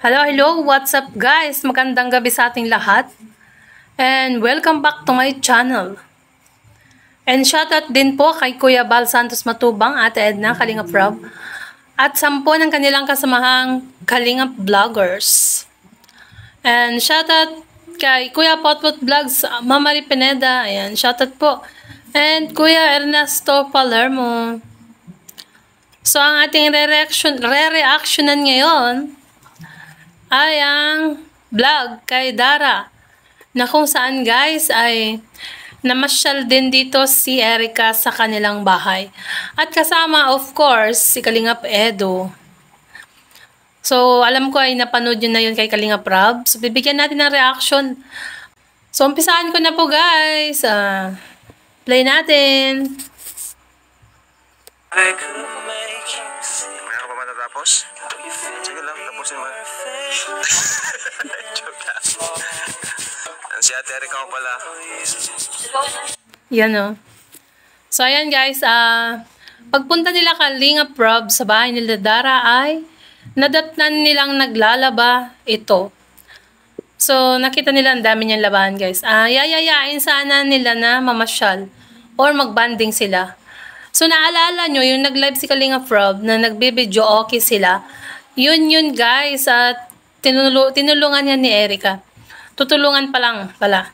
Hello, what's up guys? Magandang gabi sa ating lahat. And welcome back to my channel. And shoutout din po kay Kuya Bal Santos Matubang, Ate Edna, Kalingap Rob. At 10 ng kanilang kasamahang Kalingap Vloggers. And shoutout kay Kuya Potpot Vlogs, Mama Marie Pineda. Ayan, shoutout po. And Kuya Ernesto Palermo. So ang ating re-reactionan ngayon ay ang vlog kay Dara na kung saan guys ay namasyal din dito si Erica sa kanilang bahay. At kasama of course si Kalingap Edo. So alam ko ay napanood yun na yun kay Kalingap Rob. So bibigyan natin ng reaction. So umpisaan ko na po guys. Play natin. Meron pa matatapos? Sige lang, tapusin mo. Joke lang. Si Ate Erica ko pala. Yan o. So ayan guys, pagpunta nila Kalingap Rob sa bahay nila Dara ay nadatnan nilang naglalaba ito. So nakita nila ang dami niyang labahan guys. Yayayain sana nila na mamasyal or magbanding sila. So naalala nyo, yung nag-live si Kalingap Rob na nagbibideo okay sila. Yun guys, at tinulungan niya ni Erica. Tutulungan pa lang pala.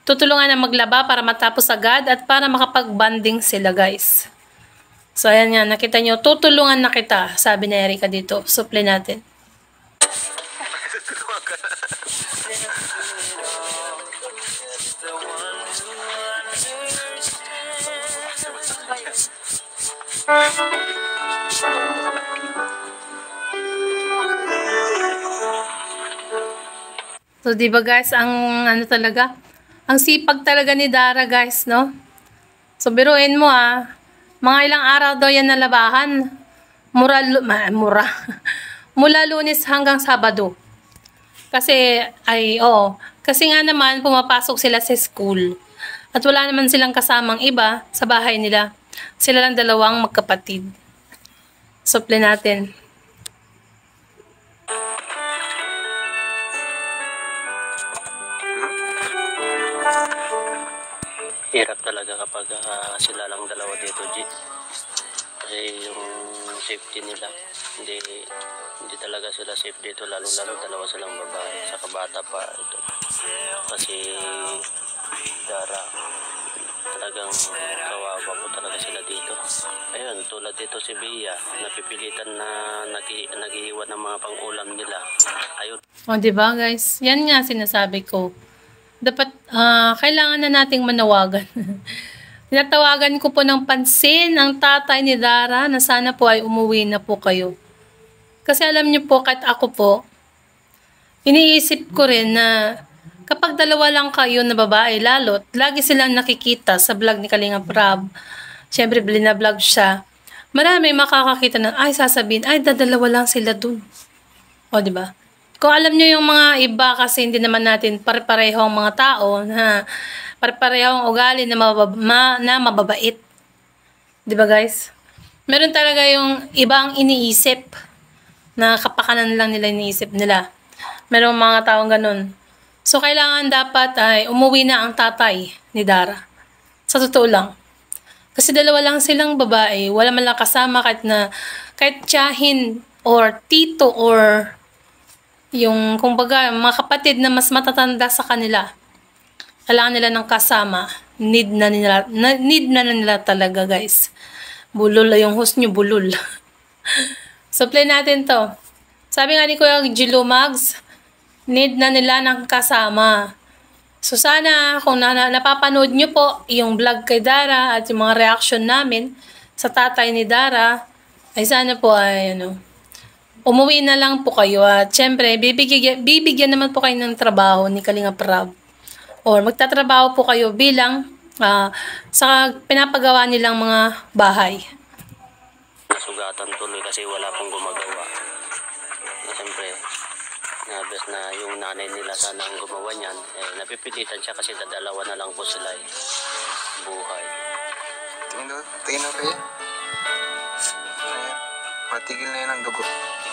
Tutulungan na maglaba para matapos agad at para makapag-banding sila guys. So ayan nga, nakita nyo, tutulungan na kita, sabi ni Erica dito. So play natin. So, di ba guys, ang ano talaga, ang sipag talaga ni Dara guys, no? So, biruin mo mga ilang araw daw yan nalabahan. Mula Lunes hanggang Sabado. Kasi, kasi nga naman, pumapasok sila sa school. At wala naman silang kasamang iba sa bahay nila. Sila lang dalawang magkapatid. So, play natin. Hirap talaga kapag sila lang dalawa dito, G. Kasi yung safety nila, hindi talaga sila safe dito, lalo-lalo dalawa silang babae, saka bata pa ito. Kasi Dara, talagang kawawa po talaga sila dito. Ayun, tulad dito si Bea, napipilitan na nag-iiwan ng mga pang-ulam nila. Ayun. O, diba guys? Yan nga sinasabi ko. Dapat, kailangan na nating manawagan. Tinatawagan ko po ng pansin ang tatay ni Dara na sana po ay umuwi na po kayo. Kasi alam niyo po, kahit ako po, iniisip ko rin na kapag dalawa lang kayo na babae, lalo't lagi silang nakikita sa vlog ni Kalingap Rob. Siyempre, blina-vlog siya. Marami makakakita ng, ay sasabihin, ay dadalawa lang sila dun. O, diba? Kung alam nyo yung mga iba kasi hindi naman natin pare-parehong mga tao na pare-parehong ugali na mababait. Diba guys? Meron talaga yung ibang iniisip na kapakanan lang nila iniisip nila. Merong mga taong ganun. So kailangan dapat ay umuwi na ang tatay ni Dara. Sa totoo lang. Kasi dalawa lang silang babae. Wala man lang kasama kahit tiyahin or tito or yung, kumbaga, mga kapatid na mas matatanda sa kanila. Kailangan nila ng kasama. Need na nila talaga, guys. Bulol yung host nyo, bulol. So, play natin to. Sabi nga ni Kuya Gilo Mags, need na nila ng kasama. So, sana, kung napapanood nyo po yung vlog kay Dara at yung mga reaction namin sa tatay ni Dara, ay sana po ay, umuwi na lang po kayo at syempre bibigyan naman po kayo ng trabaho ni Kalingap Rob. Or magtatrabaho po kayo bilang sa pinapagawa nilang mga bahay. Nasugatan tuloy kasi wala pong gumagawa. Siyempre, nabes na yung nanay nila sana ang gumawa niyan. Napipilitan siya kasi dadalawa na lang po sila buhay. Tingnan kayo. Matigil na yan ang dugo.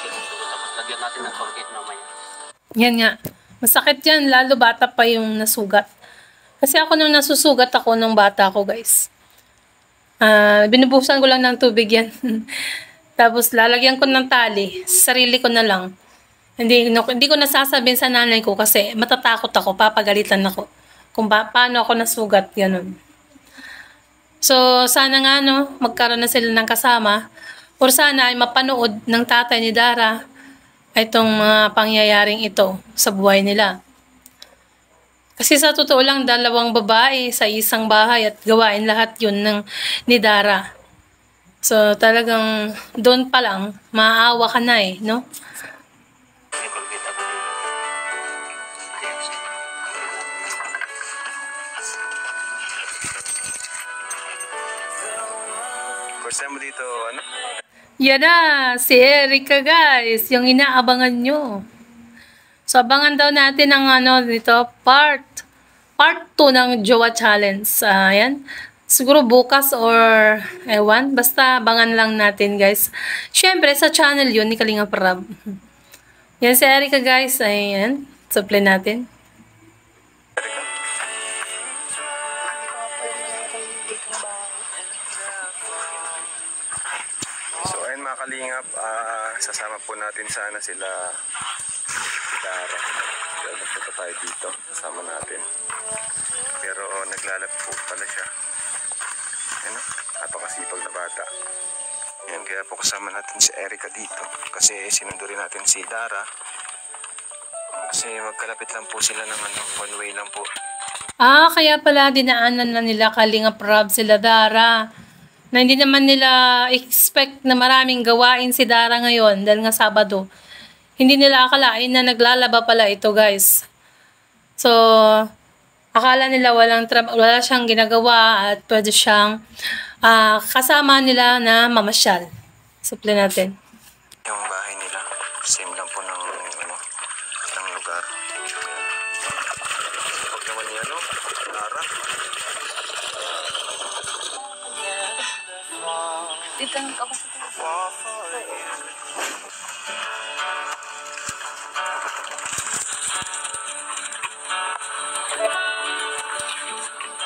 konting dugo. Tapos lagyan natin ng concrete mamaya. Yan nga. Masakit yan, lalo bata pa yung nasugat. Kasi ako nung nasusugat ako nung bata ko, guys. Binubusan ko lang ng tubig yan. Tapos lalagyan ko ng tali. Sarili ko na lang. Hindi ko nasasabihin sa nanay ko kasi matatakot ako, papagalitan ako. Kung paano ako nasugat, ganun. So, sana nga, no, magkaroon na sila ng kasama. Or sana ay mapanood ng tatay ni Dara itong mga pangyayaring ito sa buhay nila. Kasi sa totoo lang, 2 babae sa isang bahay at gawain lahat yun ni Dara. So, talagang doon pa lang, maaawa ka na eh, no? May concrete ako dito. Ayan siya. First time mo dito, ano? Yan na, si Erica, guys, yung inaabangan nyo. So, abangan daw natin ang dito, part 2 ng Jowa Challenge. Ayan. Siguro bukas or ewan. Basta abangan lang natin, guys. Syempre, sa channel yun ni Kalinga Prab. Yan si Erica, guys. Ayan. Supply natin. So ayun mga kalingap, sasama po natin sana sila Dara. Kaya nagpunta tayo dito, kasama natin. Pero naglalab po pala siya. Ano? Napakasipag na bata. Yan, kaya po kasama natin si Erica dito. Kasi sinundo rin natin si Dara. Kasi magkalapit lang po sila ng one way lang po. Kaya pala dinaanan na nila Kalinga Prab sila Dara. Na hindi naman nila expect na maraming gawain si Dara ngayon dahil nga Sabado. Hindi nila akalain na naglalaba pala ito, guys. So, akala nila wala siyang ginagawa at pwede siyang kasama nila na mamasyal. Supply natin. Yung bahay nila, same lang po ng lugar. Huwag naman yan, no? Dara. Dito ka ba sa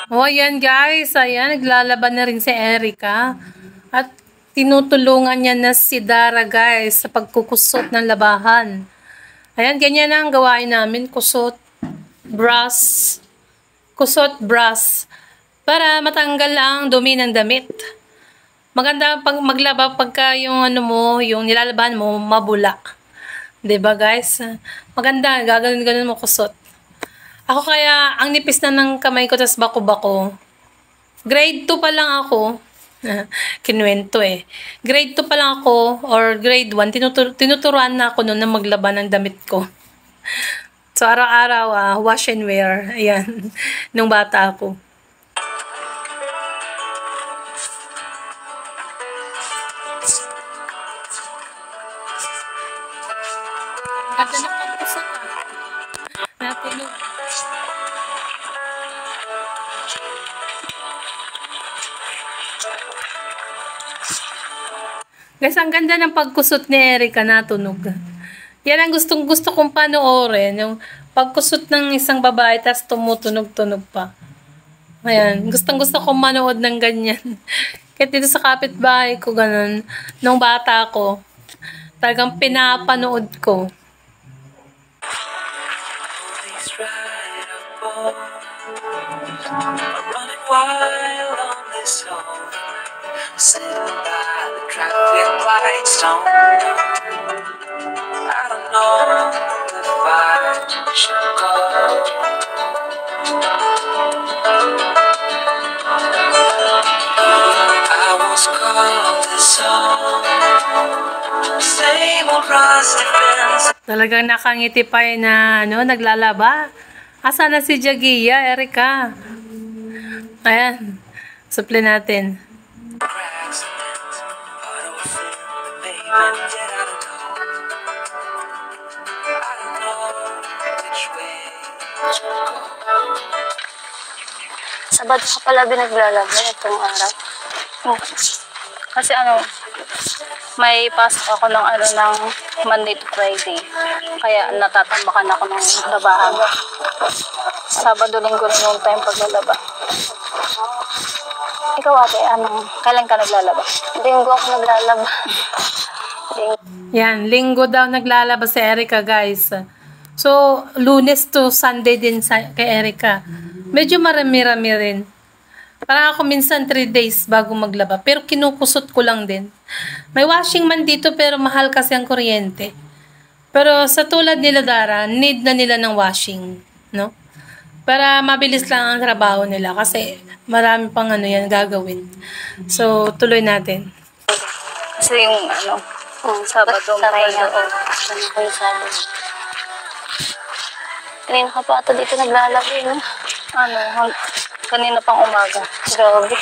Oh, ayan guys. Ayan, naglalaban na rin si Erica. At tinutulungan niya na si Dara, guys, sa pagkukusot ng labahan. Ayan, ganyan ang gawain namin. Kusot, brush, para matanggal ang dumi ng damit. Maganda pag maglaba pagka yung yung nilalaban mo mabula. 'Di ba, guys? Maganda, gagawin mo kusot. Ako kaya ang nipis na ng kamay ko tas bako-bako. Grade 2 pa lang ako. Kinuwento eh. Grade 2 pa lang ako or grade 1 tinuturuan na ako noon na maglaba ng damit ko. So araw-araw wash and wear. Ayan. Nung bata ako. Ganda na pag-usap Natunog. Guys, ang ganda ng pagkusot ni Erica, natunog. Yan ang gustong-gusto kong panoorin. Yung pagkusot ng isang babae, tas tumutunog-tunog pa. Ayan, gustong-gusto kong manood ng ganyan. Kahit dito sa kapitbahay ko, ganun. Nung bata ko, talagang pinapanood ko. Sitting by the traffic lights, don't know. I don't know if I should go. I was called this song, same old rusty fence. Talagang nakangiti pa yun na naglalaba. Asa na si Jagia, Erica? Ayan, supply natin. Sabado ka pala binaglalaba itong araw. Kasi may pasok ako ng ng Monday to Friday. Kaya natatambakan ako ng labahan. Sabado, linggo rin yung time paglalaba. Ikaw ate, kailan ka naglalaba? Linggo ako naglalaba. Yan, linggo daw naglalaba si Erica, guys. So, Lunes to Sunday din kay Erica. Medyo marami-rami rin. Parang ako minsan 3 days bago maglaba. Pero kinukusot ko lang din. May washing man dito pero mahal kasi ang kuryente. Pero sa tulad nila Dara, need na nila ng washing. No? Para mabilis lang ang trabaho nila. Kasi marami pang yan gagawin. So, tuloy natin. Kasi yung Sabado, may kanina ka pa ata dito naglalaba, no? Kanina pang umaga. Grabe.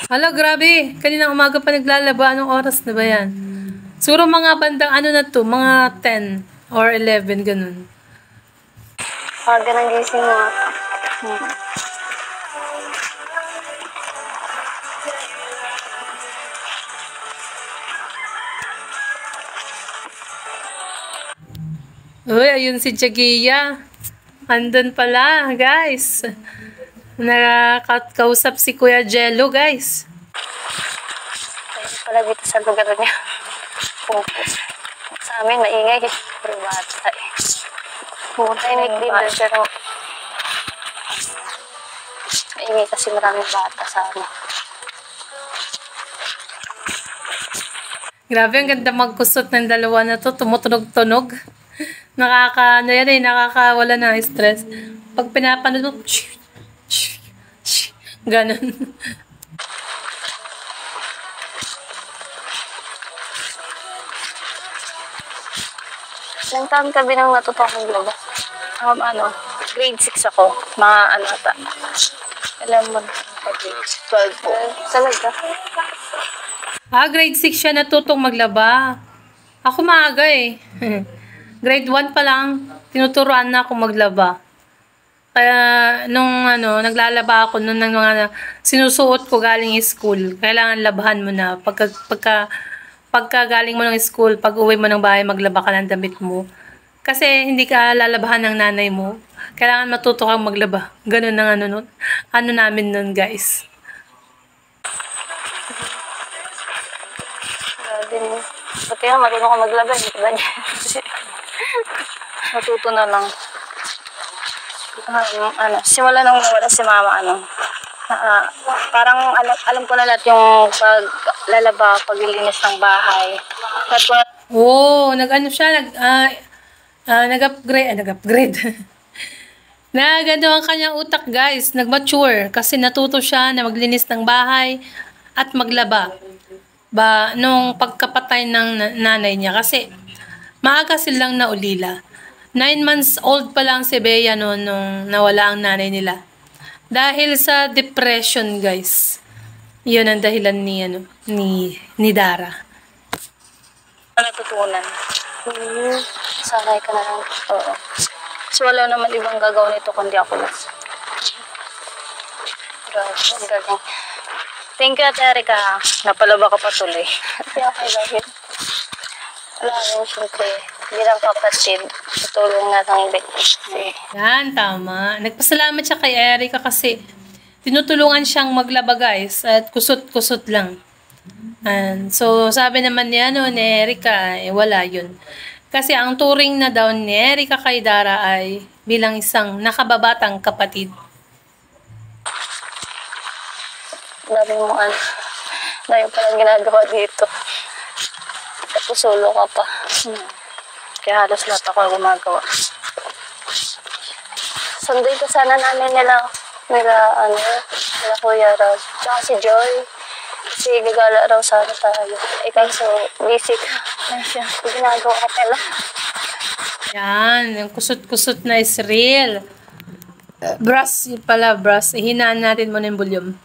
Hala, grabe. Kanina umaga pa naglalaba. Anong oras na ba yan? Siguro mga bandang na to? Mga 10 or 11, ganun. Ganang gising mo. Uy, ayun si Chagia. Andun pala, guys. Nakakausap si Kuya Jello, guys. Ayun pala dito sa lugar niya. Sa amin, maingay. Puro bata eh. Tahimik din doon, pero maingay kasi maraming bata sa amin. Grabe, ang ganda magkusot ng dalawa na to. Tumutunog-tunog. Nakakawala ng stress. Pag pinapanood mo, ganun. Ilang taon ka binang natutong maglaba? Grade 6 ako. Mga ata. Alam mo, 12 po. Talaga? Grade 6 siya natutong maglaba. Ako maaga eh. Grade 1 pa lang, tinuturuan na ako maglaba. Kaya, nung naglalaba ako, nung mga sinusuot ko galing school, kailangan labahan mo na. Pagka galing mo ng school, pag uwi mo ng bahay, maglaba ka ng damit mo. Kasi hindi ka lalabahan ng nanay mo. Kailangan matuto kang maglaba. Ganun ang namin nun, guys. Grabe mo. Pati nga, marunong ko maglaba. Hindi ba niya? Natuto na lang. Simula nung nawala si mama, parang alam ko na lahat yung paglalaba, paglilinis ng bahay. Nag-upgrade. Nagano ang kanyang utak, guys. Nag-mature kasi natuto siya na maglinis ng bahay at maglaba. Nung pagkapatay ng nanay niya kasi maaga silang naulila. 9 months old pa lang si Bea nung nawala ang nanay nila. Dahil sa depression, guys. Yun ang dahilan ni Dara. Natutunan. Sanay ka na lang. Oo. So, wala naman ibang gagawin nito kundi ako lang. Grabe, ang galing. Thank you, Erica. Napalaba ka pa tuloy. Okay, bakit? Wala rin, syempre. Bilang kapatid, tutulong na ng Yan, tama. Nagpasalamat siya kay Erica kasi tinutulungan siyang maglaba, guys. At kusot-kusot lang. And so, sabi naman niya, ni Erica, wala yun. Kasi ang turing na daw ni Erica kay Dara ay bilang isang nakababatang kapatid. Dami mo dami palang ginagawa dito. Tapos solo ka pa. Kaya halos lahat ako gumagawa. Sunday ko sana namin nila Kuya Rob. Tsaka si Joy. Kasi gagala raw sana tayo. Kaso busy ka. Ginagawa ka pala. Yan, yung kusot-kusot na is real. Brass pala, brass. Ihinaan natin muna yung volume.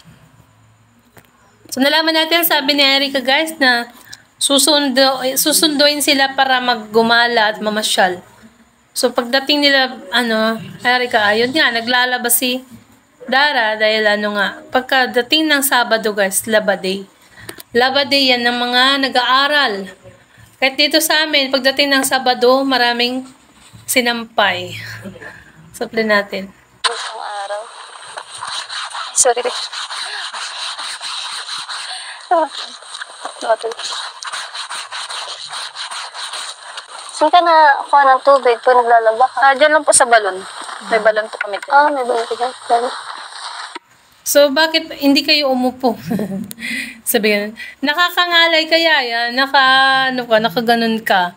So, nalaman natin, sabi ni Erica, guys, na susunduin sila para maggumala at mamasyal. So, pagdating nila, Erica, ayun nga, naglalaba si Dara dahil pagkadating ng Sabado, guys, laba day. Laba Day yan ng mga nag-aaral. Kahit dito sa amin, pagdating ng Sabado, maraming sinampay. Supli natin. Isang araw. Sorry. Water. Saan ka na kuha ng tubig po naglalaba ka? Diyan lang po sa balon. May balon po kami dyan. May balik ka dyan. So, bakit hindi kayo umupo? Sabi ganun. Nakakangalay kaya yan? Nakaganon ka.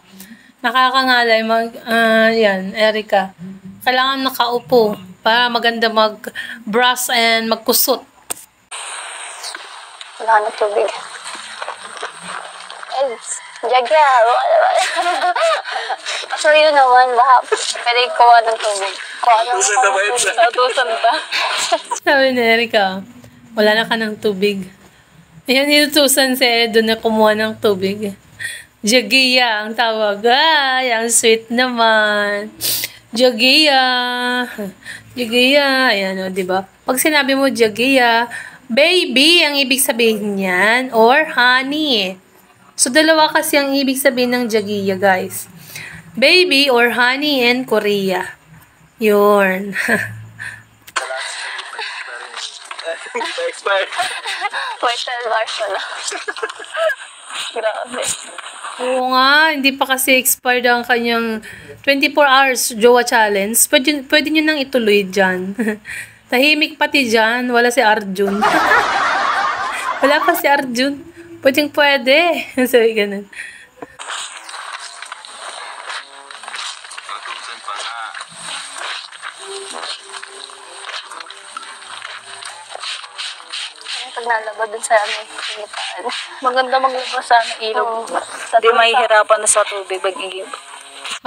Nakakangalay. Yan, Erica. Kailangan nakaupo para maganda mag-brush and magkusot. Wala na tubig. Jagya. So yun naman, pwede kuha ng tubig. Kuha ng tubig. Tusan ba? Sabi ni Erica, wala na ka ng tubig. Ayan, inutusan si Edo na kumuha ng tubig. Jagiya ang tawag. Ay, ang sweet naman. Jagiya. Jagiya. Ayan o, diba? Pag sinabi mo Jagiya, baby ang ibig sabihin niyan or honey. So, dalawa kasi ang ibig sabihin ng Jagiya, guys. Baby or honey in Korea. Yun. Expired. May 12 hours na lang. Grabe. Oo nga, hindi pa kasi expired ang kanyang 24 hours Jowa Challenge. Pwede nyo nang ituloy dyan. Tahimik pati dyan, wala si Arjun. Wala pa si Arjun. Pwede. Sabi ganun. Tutusan pa nga. Pag nalaba dun sa aming pinitaan. Maganda maglaba sana ilog. Hindi mahihirapan na sa tubig mag-ihip.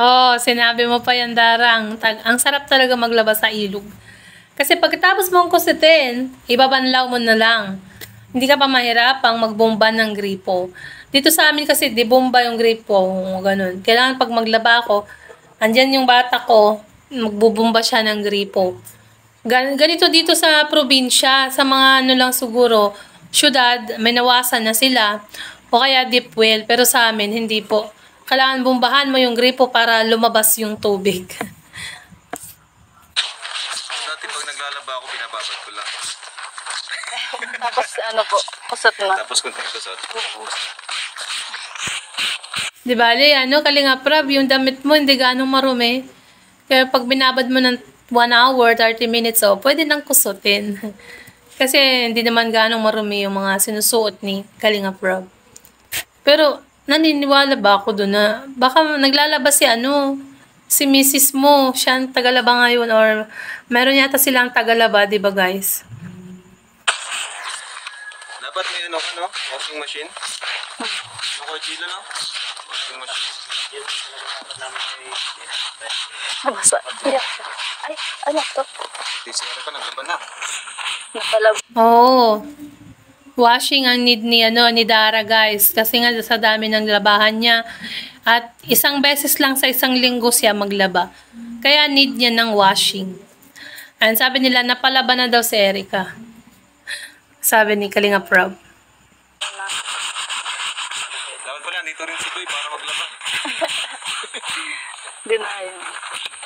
Oh, sinabi mo pa yan, Darang. Ang sarap talaga maglaba sa ilog. Kasi pagkatapos mong kusitin, ibabanlaw mo na lang. Hindi ka pa mahirapang magbomba ng gripo. Dito sa amin kasi, di bomba yung gripo. Ganun. Kailangan pag maglaba ako, andyan yung bata ko, magbubomba siya ng gripo. Ganito dito sa probinsya, sa mga ano lang siguro, syudad, may nawasan na sila. O kaya deep well. Pero sa amin, hindi po. Kailangan bombahan mo yung gripo para lumabas yung tubig. Dati pag naglalaba ako, binababad ko lang. Tapos ano po, kusot na. Tapos kunting kusot. Di ba, Kalinga Prab, yung damit mo hindi ganong marumi. Kaya pag binabad mo ng 1 hour, 30 minutes, pwede nang kusutin. Kasi hindi naman ganong marumi yung mga sinusuot ni Kalinga Prab. Pero, naniniwala ba ako doon na baka naglalaba si Mrs. mo, siya ang tagalaba ngayon or meron yata silang tagalaba, di ba guys? Dapat may washing machine. Ano ko, Gila, no? Washing machine. Nabasa. Ay, ano to? Tisira ka, naglaba na. Napalab. Oo. Washing ang need ni Dara, guys. Kasi nga sa dami ng labahan niya. At isang beses lang sa isang linggo siya maglaba. Kaya need niya ng washing. And sabi nila, napalaba na daw si Erica. Sabi ni Kalinga Prab. Dapat pala, dito rin si Toy para maglaba. Dinayo.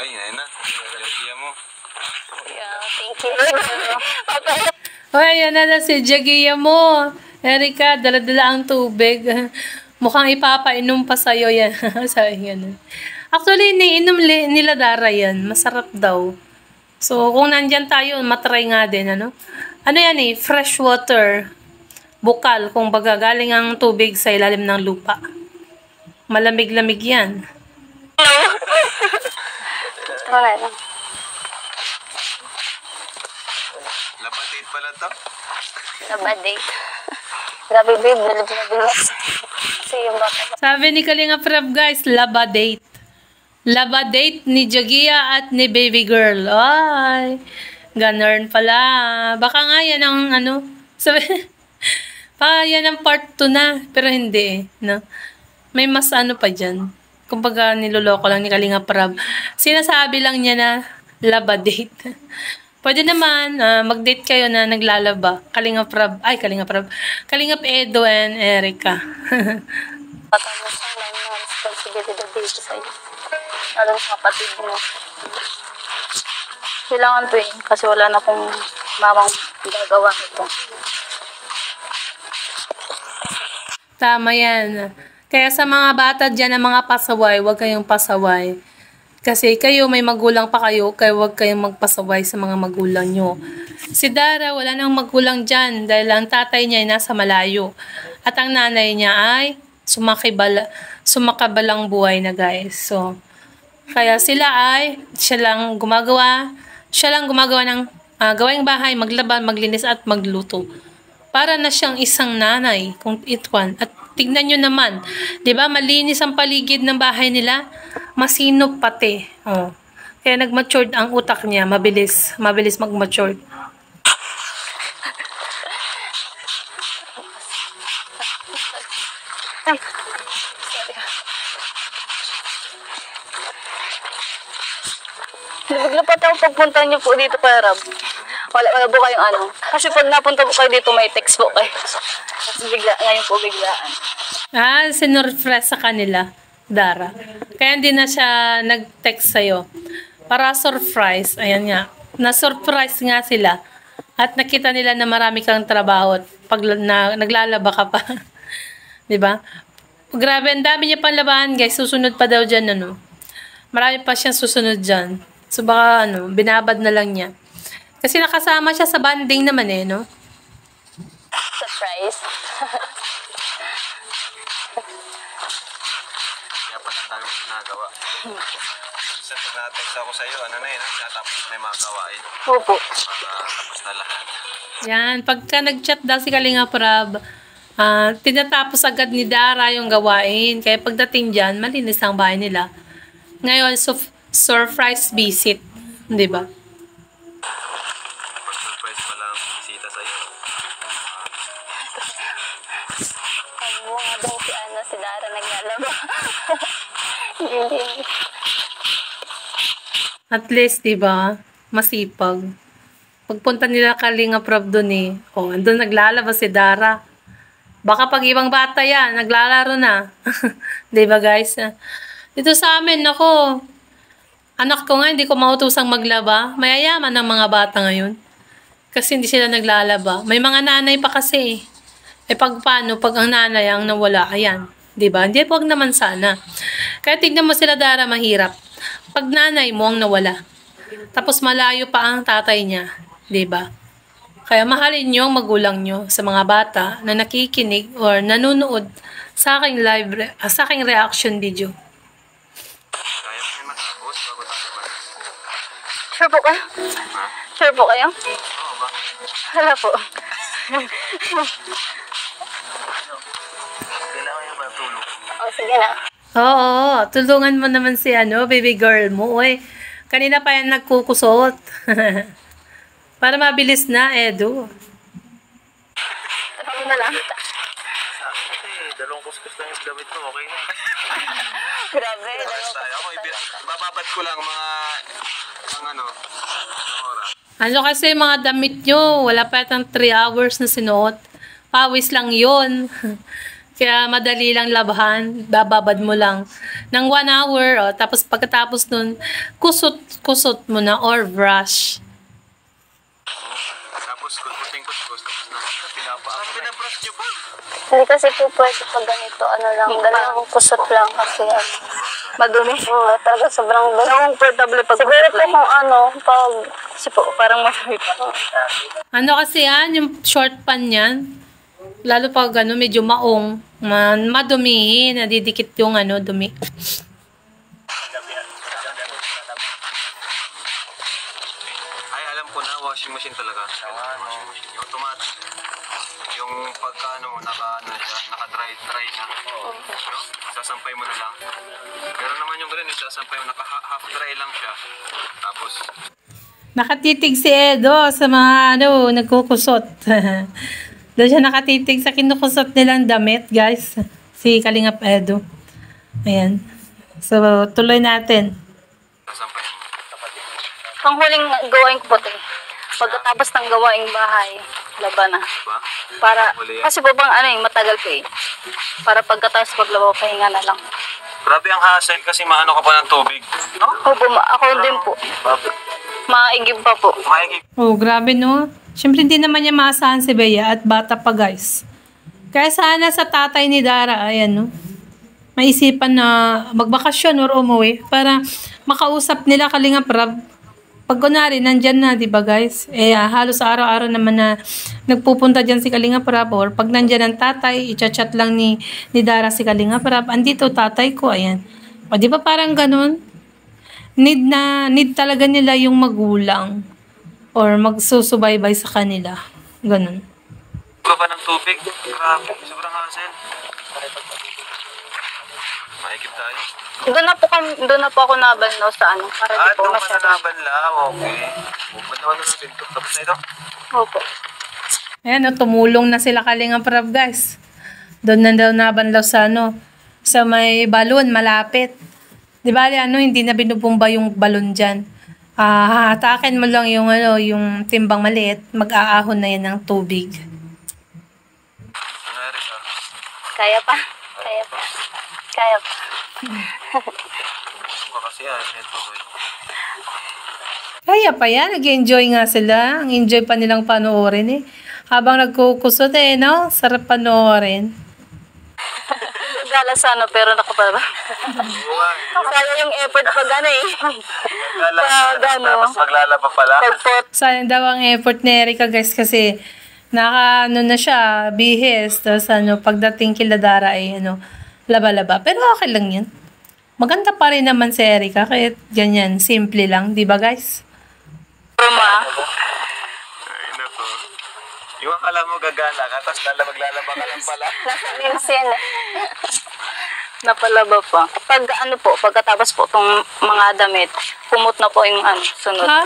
Ay, ayun na. Kaya mo. Yeah, thank you. Hoy, yan na si Jagiya mo. Erica, dala-dala ang tubig. Mukhang ipapainom pa sa'yo yan. Sabi yan. Actually, iniinom nila Dara yan. Masarap daw. So, kung nandyan tayo, matry nga din, Ano yan fresh water. Bukal, kung baga galing ang tubig sa ilalim ng lupa. Malamig-lamig yan. Wala lang. Labatit pala to. Laba date. Grabe babe, bilib-bilib. Kasi yung bata. Sabi ni Kalinga Prab, guys, laba date. Laba date ni Jagiya at ni baby girl. Ay, ganun pala. Baka nga yan ang sabi, baka yan ang part 2 na. Pero hindi no? May mas pa dyan. Kumbaga niloloko lang ni Kalinga Prab. Sinasabi lang niya na laba date. Pwede naman, mag-date kayo na naglalaba. Kalingap Edo and Erica. Patapos ang lang na responsibilidad dito sa iyo. Lalo sa kapatid mo. Kailangan to eh, kasi wala na akong mamang gagawa nito. Tama yan. Kaya sa mga bata dyan na mga pasaway, huwag kayong pasaway. Kasi kayo, may magulang pa kayo, kaya huwag kayong magpasaway sa mga magulang nyo. Si Dara, wala nang magulang dyan dahil ang tatay niya ay nasa malayo. At ang nanay niya ay sumakabalang buhay na guys. So, kaya siya lang gumagawa ng gawaing bahay, maglaban, maglinis at magluto. Para na siyang isang nanay kung ituan. At tignan nyo naman, di ba malinis ang paligid ng bahay nila? Masinop pati. Oh. Kaya nag-matured ang utak niya, mabilis mag-matured. Ay, sorry. Lumaglapat ako pagpunta niyo po dito kay Rab. Wala po kayong ano. Kasi pag napunta po kayo dito, may text po kayo. Kasi ngayon po biglaan. Sinurpresa sa kanila, Dara. Kaya hindi na siya nag-text sa'yo. Para surprise, ayan nga. Na-surprise nga sila. At nakita nila na marami kang trabaho at pag naglalaba ka pa. Diba? Grabe, ang dami niya pang labahan, guys. Susunod pa daw dyan, ano. Marami pa siyang susunod dyan. So baka, binabad na lang niya. Kasi nakasama siya sa banding naman eh, no? Surprise. Kaya pala ang dami mong ginagawa. Minsan pag na-text ako sa'yo, natapos ko na yung mga gawain. Opo. Tapos na lahat. Yan, pagka nag-chat daw si Kalingap Rab, tinatapos agad ni Dara yung gawain. Kaya pagdating dyan, malinis ang bahay nila. Ngayon, surprise visit. Di ba? Pag-surprise pa lang bisita sa'yo. Ano nga daw si Dara naglalaba. Hindi. At least, di ba? Masipag. Pagpunta nila Kalingap Rab doon eh. Andun naglalaba si Dara. Baka pag ibang bata yan, naglalaro na. Di ba guys? Dito sa amin, ako, anak ko nga, hindi ko mautusang maglaba. Mayayaman ang mga bata ngayon. Kasi hindi sila naglalaba. May mga nanay pa kasi. Pag ang nanay ang nawala, ayan. Diba? Hindi, wag naman sana. Kaya tignan mo sila, Dara, mahirap. Pag nanay mo ang nawala. Tapos malayo pa ang tatay niya. Diba? Kaya mahalin nyo ang magulang nyo sa mga bata na nakikinig or nanonood sa aking sa aking reaction video. Kaya mo naman tapos bago tayo mag... Sure po kayo? Ha? Sure po kayo? Oo ba? Wala po. Kailangan yung matulog. Sige na. Oo, tulungan mo naman si baby girl mo. Uy, kanina pa yan nagkukusot. Para mabilis na, Edo. Ako na lang. Sa akin kasi, dalawang kuskus lang yung damit mo, okay na. Grabe. Ako, bababad ko lang mga oras. Kasi mga damit nyo, wala pa yatang 3 hours na sinuot. Pawis lang yun. Kaya madali lang labahan, bababad mo lang ng 1 hour, tapos pagkatapos nun, kusot mo na or brush. Tapos, kuskus, tapos na. Pinabrush nyo pa. Hindi kasi po pwede pag ganito, dalawang kusot lang kasi madumi. Oo, talaga sobrang dumi. Comfortable pag siguro po kung kasi po, parang madumi pa. Kasi yan, yung short pan yan, lalo pag medyo maong, madumihin, nadidikit yung dumi. Ay, alam ko na, washing machine talaga. Washing machine. Yung automatic. Yung pagka naka-dry na. Sasampay mo na lang. Pero naman yung ganun, sasampay mo, naka-half dry lang siya. Tapos, Nakatitig si Edo sa mga nagkukusot. Doon siya nakatitig sa kinukusot nilang damit, guys. Si Kalingap Edo. Ayan. So, tuloy natin. sasampay mo. Ang huling gawain ko po ito Pagkatapos ng gawaing bahay, laban na. Diba? Para, Huli yan. kasi po bang ano yung matagal po eh. Para pagkatapos paglaba, pahinga na lang. Grabe ang hassle kasi maano ka pa ng tubig. No? Opo, ako din po. Maigib pa po. Maigib. Oh, grabe no. Siyempre hindi naman niya maasahan si Bea at bata pa guys. Kaya sana sa tatay ni Dara, ayan no, maisipan na magbakasyon or umuwi para makausap nila Kalingap Rab. Pag kunwari, nandyan na, di ba guys? Halos araw-araw naman na nagpupunta dyan si Kalingap Rab or pag nandyan ang tatay, i-chat lang ni Dara si Kalingap Rab. Andito tatay ko, ayan. O di ba parang ganun? Need talaga nila yung magulang or magsusubaybay sa kanila. Ganun. Ka ba ng tubig? Grabe, sobrang hassle. Maigib tayo. Doon na po ako nabanlaw sa ano. Para di po Doon ka masyado. nanaban lang. Okay. Banawan na natin ito. Tapos na ito. Opo. Ayan, no, tumulong na sila Kalingap Rab, guys. Doon na daw nabanlaw sa ano, sa may balon, malapit. Di ba, hindi na binubumba yung balon dyan. Hahatakin mo lang yung, yung timbang maliit, mag-aahon na yan ng tubig. Ano rin ka? Kaya pa. Kaya pa. Kaya pa. Tumulong ka kasi ito boy. Kaya pa yan, nag-enjoy nga sila. Ang enjoy pa nilang panoorin eh. Habang nagkukusot no? Sarap panoorin. Gala sa ano, pero nakapala. Kaya yung effort pag ano eh. Tapos maglalaba pala. Pagpot. Sayang daw ang effort ni Erica guys kasi na siya, bihis. Tapos pagdating kila Dara ay laba-laba. Pero okay lang yan. Maganda pa rin naman si Erica kahit ganyan, simple lang. Di ba guys? Roma. Ay, naku. Yung akala mo gagala ka, tapos maglalaba ka lang pala. Minsan. Napalaba pa. Pag ano po, pagkatapos po itong mga damit, kumot na po yung sunod. Ha?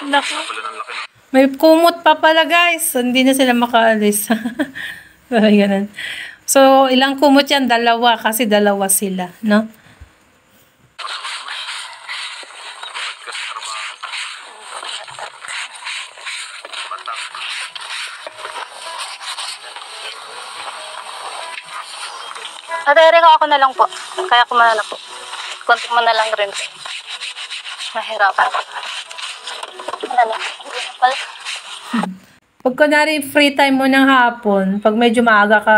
Naku. Wala ng laki. May kumot pa pala guys. Hindi na sila makaalis. Ay, ganun. So, ilang kumot yan? Dalawa. Kasi dalawa sila. No? Ate Erika, ako na lang po. Kaya ko na po. Konti mo na lang rin po. Mahirapan. Ano na? Pag kunwari free time mo ng hapon, pag medyo maaga ka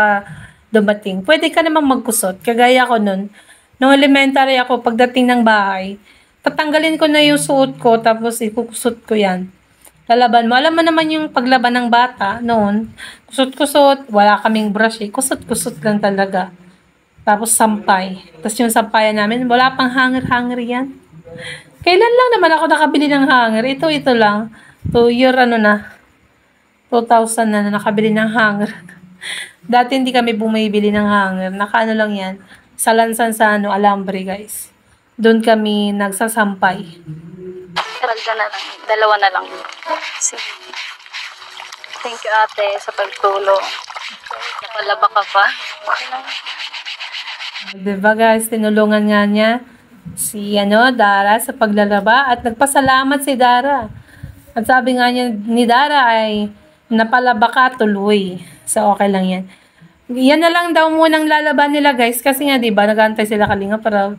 dumating, pwede ka namang magkusot. Kagaya ko nun. Nung elementary ako, pagdating ng bahay, tatanggalin ko na yung suot ko, tapos ikukusot ko yan. Lalaban mo. Alam mo naman yung paglaban ng bata noon. Kusot-kusot. Wala kaming brush eh. Kusot-kusot lang talaga. Tapos sampay. Tapos yung sampayan namin, wala pang hanger-hanger yan. Kailan lang naman ako nakabili ng hanger? Ito lang. 2 year 2000 na nakabili ng hanger. Dati hindi kami bumibili ng hanger. Nakaano lang yan. Sa lansan sa alambre guys. Doon kami nagsasampay. Eralda na lang. Dalawa na lang. Sige. Thank you ate sa pagtulong. Napalaba ka pa. Okay lang. Diba guys, tinulungan nga niya si Dara sa paglalaba at nagpasalamat si Dara. At sabi nga niya ni Dara ay napalaba ka tuloy. So okay lang yan. Yan na lang daw munang lalaban nila guys kasi nga diba nag-aantay sila Kalingap para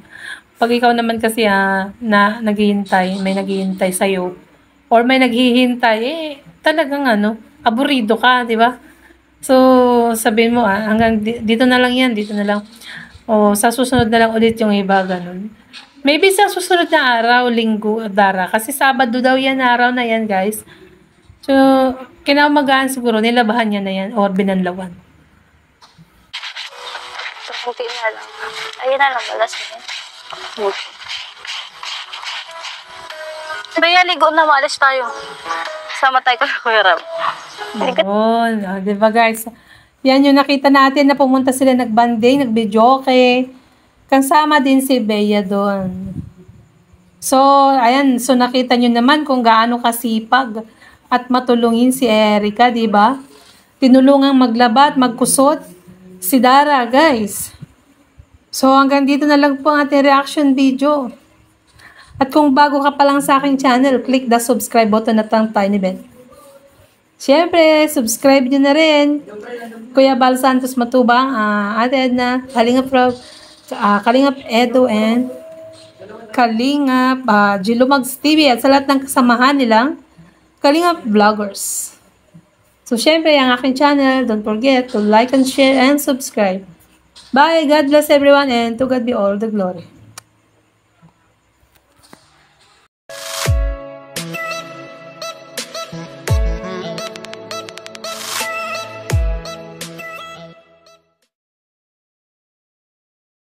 pag ikaw naman kasi na naghihintay, may naghihintay sa'yo or may naghihintay talagang aburido ka, diba? So sabihin mo hanggang dito na lang yan, dito na lang. O, sa susunod na lang ulit yung iba, ganun. Maybe sa susunod na araw, linggo, Dara. Kasi Sabado daw yan, araw na yan, guys. So, kinamagaan siguro, nilabahan niya na yan or binanlawan. Kunti na lang. Ayun na lang, balas na yan. Baya, ligo na, maalis tayo. Sama tayo ka na, Kuya Rab. Yun. Diba guys? Yan yung nakita natin na pumunta sila nagbanding, nagbijoke. Kasama din si Bea doon. So, ayan. So, nakita nyo naman kung gaano kasipag at matulungin si Erica, diba? Tinulungang maglaba at magkusot si Dara, guys. So, hanggang dito na lang po ang ating reaction video. At kung bago ka pa lang sa aking channel, click the subscribe button at ang tiny bell Siyempre, subscribe nyo na rin. Kuya Bal Santos Matubang, Ate Edna, Kalingap Rob, Kalingap Edo, and Kalingap Gilumags TV at sa lahat ng kasamahan nilang Kalingap Vloggers. So, syempre, ang aking channel, don't forget to like and share and subscribe. Bye! God bless everyone and to God be all the glory.